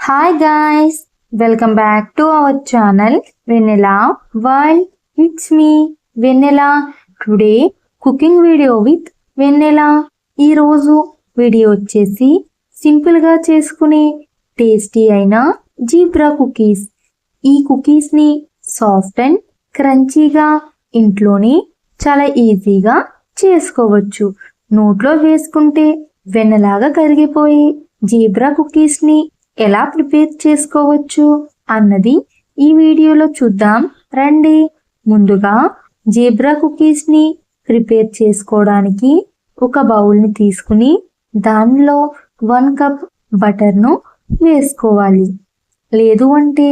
Hi guys, welcome back to our channel Vanilla World. It's me Vanilla. Today cooking video with Vanilla. ఈ రోజు video వచ్చేసి simple గా చేసుకునే tasty అయిన zebra cookies. ఈ cookies ని సాఫ్ట్ అండ్ క్రంచీగా ఇంట్లోనే చాలా ఈజీగా చేసుకోవచ్చు. నోట్లో వేసుకుంటే వెన్నలాగా కరిగిపోయి జీబ్రా కుకీస్ ని ఎలా ప్రిపేర్ చేసుకోవచ్చు అన్నది ఈ వీడియోలో చూద్దాం రండి. ముందుగా జీబ్రా కుకీస్ ని ప్రిపేర్ చేసుకోవడానికి ఒక బౌల్ని తీసుకుని దానిలో 1 కప్ బటర్ను వేసుకోవాలి. లేదు అంటే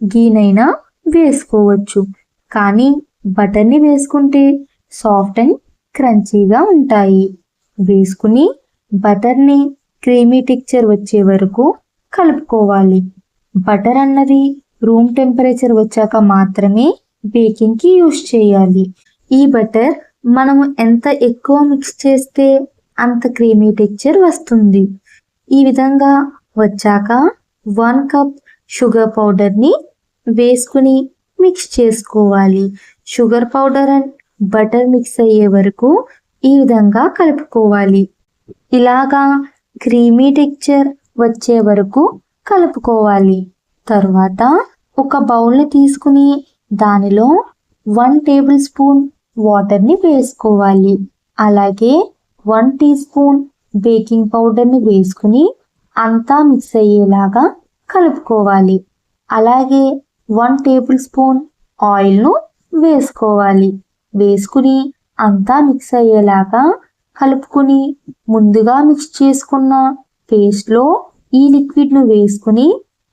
గీనైనా వేసుకోవచ్చు, కానీ బటర్ని వేసుకుంటే సాఫ్ట్ అండ్ క్రంచీగా ఉంటాయి. వేసుకుని బటర్ని క్రీమీ టెక్స్చర్ వచ్చే వరకు కలుపుకోవాలి. బటర్ అన్నది రూమ్ టెంపరేచర్ వచ్చాక మాత్రమే బేకింగ్కి యూస్ చేయాలి. ఈ బటర్ మనము ఎంత ఎక్కువ మిక్స్ చేస్తే అంత క్రీమీ టెక్స్చర్ వస్తుంది. ఈ విధంగా వచ్చాక 1 కప్ షుగర్ పౌడర్ని వేసుకుని మిక్స్ చేసుకోవాలి. Sugar powder and butter mix అయ్యే వరకు ఈ విధంగా కలుపుకోవాలి. ఇలాగా క్రీమీ టెక్స్చర్ వచ్చే వరకు కలుపుకోవాలి. తర్వాత ఒక బౌల్ని తీసుకుని దానిలో 1 టేబుల్ స్పూన్ వాటర్ని వేసుకోవాలి. అలాగే 1 టీ స్పూన్ బేకింగ్ పౌడర్ని వేసుకుని అంతా మిక్స్ అయ్యేలాగా కలుపుకోవాలి. అలాగే 1 టేబుల్ స్పూన్ ఆయిల్ను వేసుకోవాలి. వేసుకుని అంతా మిక్స్ అయ్యేలాగా కలుపుకుని ముందుగా మిక్స్ చేసుకున్న పేస్ట్లో ఈ లిక్విడ్ను వేసుకుని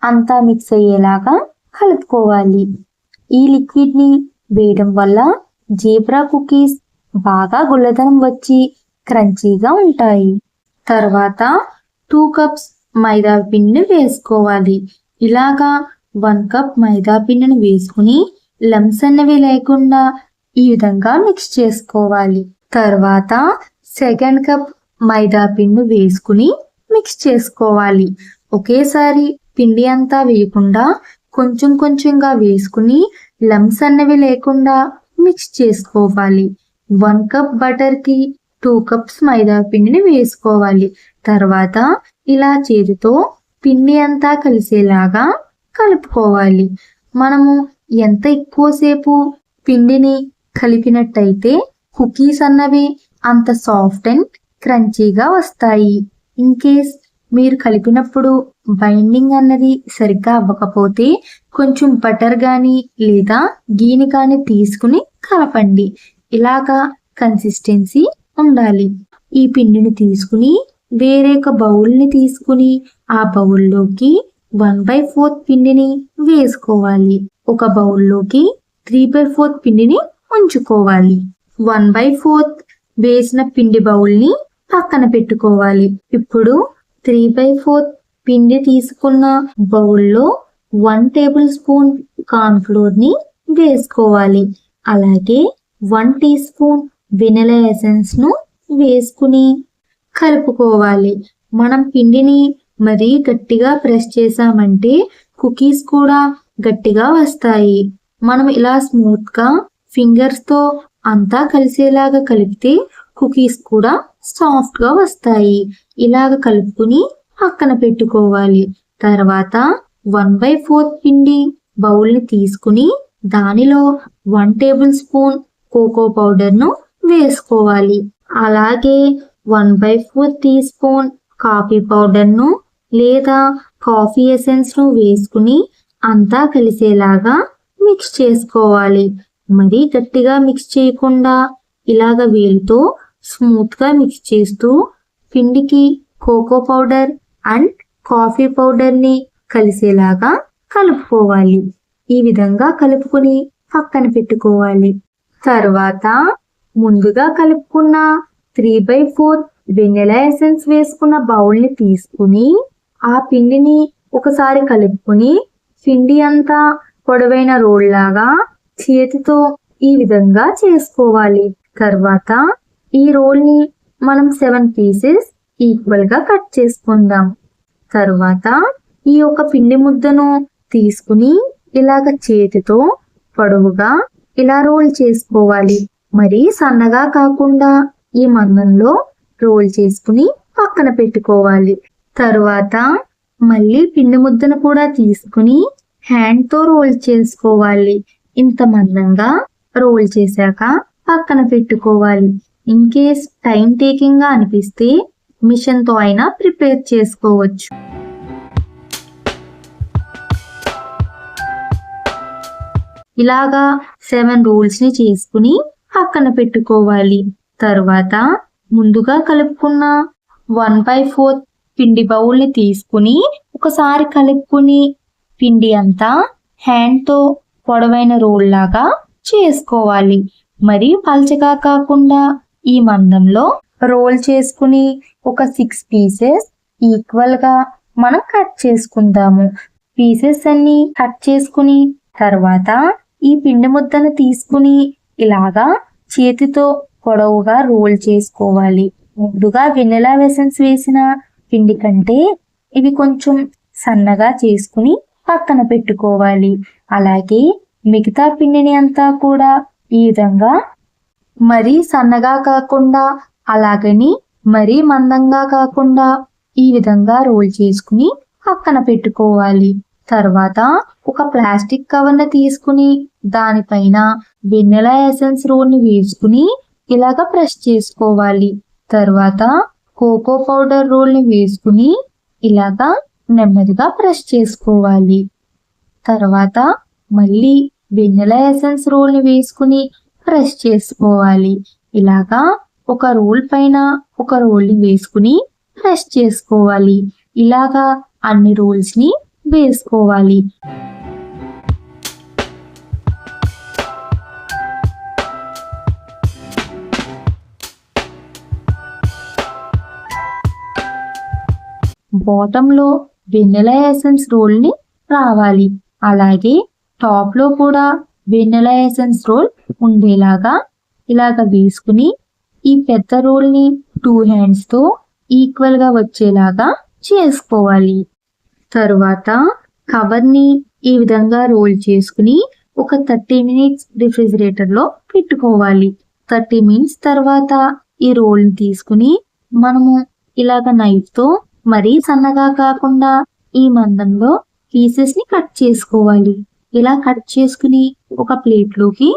అంతా మిక్స్ అయ్యేలాగా కలుపుకోవాలి. ఈ లిక్విడ్ని వేయడం వల్ల జీబ్రా కుకీస్ బాగా గుల్లదనం వచ్చి క్రంచీగా ఉంటాయి. తర్వాత 2 కప్స్ మైదా పిండిని వేసుకోవాలి. ఇలాగా 1 కప్ మైదా పిండిని వేసుకుని లమ్స్ అనేవి లేకుండా ఈ విధంగా మిక్స్ చేసుకోవాలి. తర్వాత 2 కప్ మైదా పిండి వేసుకుని మిక్స్ చేసుకోవాలి. ఒకేసారి పిండి అంతా వేయకుండా కొంచెం కొంచెంగా వేసుకుని లమ్స్ అన్నవి లేకుండా మిక్స్ చేసుకోవాలి. 1 కప్ బటర్కి 2 కప్స్ మైదా పిండిని వేసుకోవాలి. తర్వాత ఇలా చేతితో పిండి అంతా కలిసేలాగా కలుపుకోవాలి. మనము ఎంత ఎక్కువసేపు పిండిని కలిపినట్టయితే కుకీస్ అన్నవి అంత సాఫ్ట్ అండ్ క్రంచీగా వస్తాయి. ఇన్ కేస్ మీరు కలిపినప్పుడు బైండింగ్ అన్నది సరిగ్గా అవ్వకపోతే కొంచెం బటర్ కానీ లేదా గీని కానీ తీసుకుని కలపండి. ఇలాగా కన్సిస్టెన్సీ ఉండాలి. ఈ పిండిని తీసుకుని వేరే ఒక బౌల్ని తీసుకుని ఆ బౌల్లోకి 1/4 పిండిని వేసుకోవాలి. ఒక బౌల్లోకి 3/4 పిండిని ఉంచుకోవాలి. 1/4 వేసిన పిండి బౌల్ని పక్కన పెట్టుకోవాలి. ఇప్పుడు 3/4 పిండి తీసుకున్న బౌల్లో 1 టేబుల్ స్పూన్ కార్న్ ఫ్లోర్ని వేసుకోవాలి. అలాగే 1 టీ స్పూన్ వెనిలా ఎసెన్స్ను వేసుకుని కలుపుకోవాలి. మనం పిండిని మరీ గట్టిగా ప్రెస్ చేసామంటే కుకీస్ కూడా గట్టిగా వస్తాయి. మనం ఇలా స్మూత్గా ఫింగర్స్తో అంతా కలిసేలాగా కలిపితే కుకీస్ కూడా సాఫ్ట్గా వస్తాయి. ఇలాగ కలుపుకుని పక్కన పెట్టుకోవాలి. తర్వాత 1/4 పిండి బౌల్ని తీసుకుని దానిలో 1 టేబుల్ స్పూన్ కోకో పౌడర్ను వేసుకోవాలి. అలాగే 1/4 టీ స్పూన్ కాఫీ పౌడర్ను లేదా కాఫీ ఎసెన్స్ను వేసుకుని అంతా కలిసేలాగా మిక్స్ చేసుకోవాలి. మరీ గట్టిగా మిక్స్ చేయకుండా ఇలాగ వేలుతో స్మూత్గా మిక్స్ చేస్తూ పిండికి కోకో పౌడర్ అండ్ కాఫీ పౌడర్ని కలిసేలాగా కలుపుకోవాలి. ఈ విధంగా కలుపుకొని పక్కన పెట్టుకోవాలి. తర్వాత ముందుగా కలుపుకున్న 3/4 వెనిలా ఎసెన్స్ వేసుకున్న బౌల్ని తీసుకుని ఆ పిండిని ఒకసారి కలుపుకొని పిండి అంతా పొడవైన రోల్ లాగా చేతితో ఈ విధంగా చేసుకోవాలి. తర్వాత ఈ రోల్ని మనం 7 పీసెస్ ఈక్వల్గా కట్ చేసుకుందాం. తరువాత ఈ యొక్క పిండి ముద్దను తీసుకుని ఇలాగ చేతితో పొడవుగా ఇలా రోల్ చేసుకోవాలి. మరి సన్నగా కాకుండా ఈ మందంలో రోల్ చేసుకుని పక్కన పెట్టుకోవాలి. తరువాత మళ్ళీ పిండి ముద్దను కూడా తీసుకుని హ్యాండ్ తో రోల్ చేసుకోవాలి. ఇంత మందంగా రోల్ చేశాక పక్కన పెట్టుకోవాలి. ఇన్ కేస్ టైం టేకింగ్ గా అనిపిస్తే మిషన్ తో అయినా ప్రిపేర్ చేసుకోవచ్చు. ఇలాగా 7 రోల్స్ ని చేసుకుని పక్కన పెట్టుకోవాలి. తరువాత ముందుగా కలుపుకున్న 1/4 పిండి బౌల్ ని తీసుకుని ఒకసారి కలుపుకుని పిండి అంతా హ్యాండ్ తో పొడవైన రోల్ లాగా చేసుకోవాలి. మరి పల్చగా కాకుండా ఈ మందంలో రోల్ చేసుకుని ఒక 6 పీసెస్ ఈక్వల్ గా మనం కట్ చేసుకుందాము. పీసెస్ అన్ని కట్ చేసుకుని తర్వాత ఈ పిండి ముద్దను తీసుకుని ఇలాగా చేతితో పొడవుగా రోల్ చేసుకోవాలి. ముందుగా వెనిలా ఎసెన్స్ వేసిన పిండి కంటే ఇవి కొంచెం సన్నగా చేసుకుని పక్కన పెట్టుకోవాలి. అలాగే మిగతా పిండిని అంతా కూడా ఈ విధంగా మరీ సన్నగా కాకుండా అలాగని మరీ మందంగా కాకుండా ఈ విధంగా రోల్ చేసుకుని పక్కన పెట్టుకోవాలి. తర్వాత ఒక ప్లాస్టిక్ కవర్ ని తీసుకుని దానిపైన వెనిలా ఎసెన్స్ రోల్ ని వేసుకుని ఇలాగ ప్రెస్ చేసుకోవాలి. తర్వాత కోకో పౌడర్ రోల్ ని వేసుకుని ఇలాగా నెమ్మదిగా ప్రెస్ చేసుకోవాలి. తర్వాత మళ్ళీ వెనిలా ఎసెన్స్ రోల్ ని వేసుకుని ప్రెస్ చేసుకోవాలి. ఇలాగా ఒక రోల్ పైన ఒక రోల్ ని వేసుకుని ప్రెస్ చేసుకోవాలి. ఇలాగా అన్ని రోల్స్ ని వేసుకోవాలి. బాటమ్ లో వెనిలా ఎసెన్స్ రోల్ ని రావాలి. అలాగే టాప్ లో కూడా వెనిలా ఎసెన్స్ రోల్ ఉండేలాగా ఇలాగ వేసుకుని ఈ పెద్ద రోల్ ని 2 హ్యాండ్స్ తో ఈక్వల్ గా వచ్చేలాగా చేసుకోవాలి. తరువాత కవర్ ని ఈ విధంగా రోల్ చేసుకుని ఒక 30 మినిట్స్ రిఫ్రిజిరేటర్ లో పెట్టుకోవాలి. 30 మినిట్స్ తర్వాత ఈ రోల్ ని తీసుకుని మనము ఇలాగ నైఫ్ తో మరీ సన్నగా కాకుండా ఈ మందంలో పీసెస్ ని కట్ చేసుకోవాలి. ఇలా కట్ చేసుకుని ఒక ప్లేట్ లోకి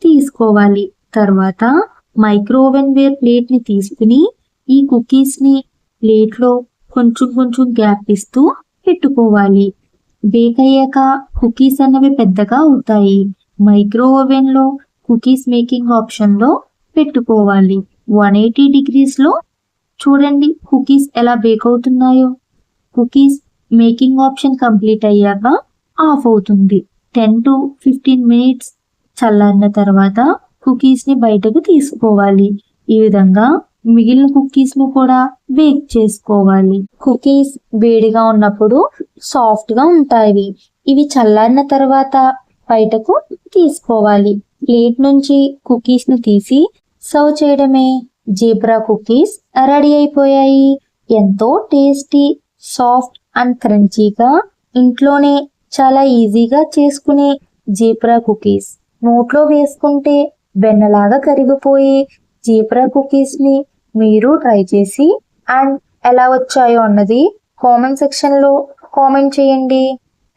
తీసుకోవాలి. తర్వాత మైక్రోవేవ్ వేర్ ప్లేట్ ని తీసుకుని ఈ కుకీస్ ని ప్లేట్ లో కొంచెం కొంచెం గ్యాప్ ఇస్తూ పెట్టుకోవాలి. బేక్ అయ్యాక కుకీస్ అన్నవి పెద్దగా అవుతాయి. మైక్రోవేవ్ లో కుకీస్ మేకింగ్ ఆప్షన్ లో పెట్టుకోవాలి. 180 డిగ్రీస్ లో చూడండి కుకీస్ ఎలా బేక్ అవుతున్నాయో. కుకీస్ మేకింగ్ ఆప్షన్ కంప్లీట్ అయ్యాక ఆఫ్ అవుతుంది. 10 to 15 మినిట్స్ చల్లారిన తర్వాత కుకీస్ ని బయటకు తీసుకోవాలి. ఈ విధంగా మిగిలిన కుకీస్ ను కూడా బేక్ చేసుకోవాలి. కుకీస్ వేడిగా ఉన్నప్పుడు సాఫ్ట్ గా ఉంటాయి. ఇవి చల్లారిన తర్వాత బయటకు తీసుకోవాలి. ప్లేట్ నుంచి కుకీస్ ను తీసి సర్వ్ చేయడమే. జీబ్రా కుకీస్ రెడీ అయిపోయాయి. ఎంతో టేస్టీ, సాఫ్ట్ అండ్ క్రంచీగా ఇంట్లోనే చాలా ఈజీగా చేసుకునే జీబ్రా కుకీస్. నోట్లో వేసుకుంటే వెన్నలాగా కరిగిపోయి జీబ్రా కుకీస్ ని మీరు ట్రై చేసి అండ్ ఎలా వచ్చాయో అన్నది కామెంట్ సెక్షన్ లో కామెంట్ చేయండి.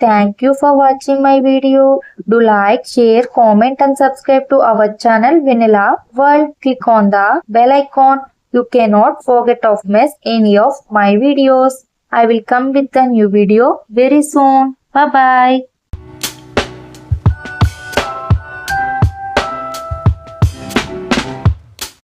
Thank you for watching my video. Do like, share, comment and subscribe to our channel Vanilla World. Click on the bell icon. You cannot forget of miss any of my videos. I will come with a new video very soon. Bye bye.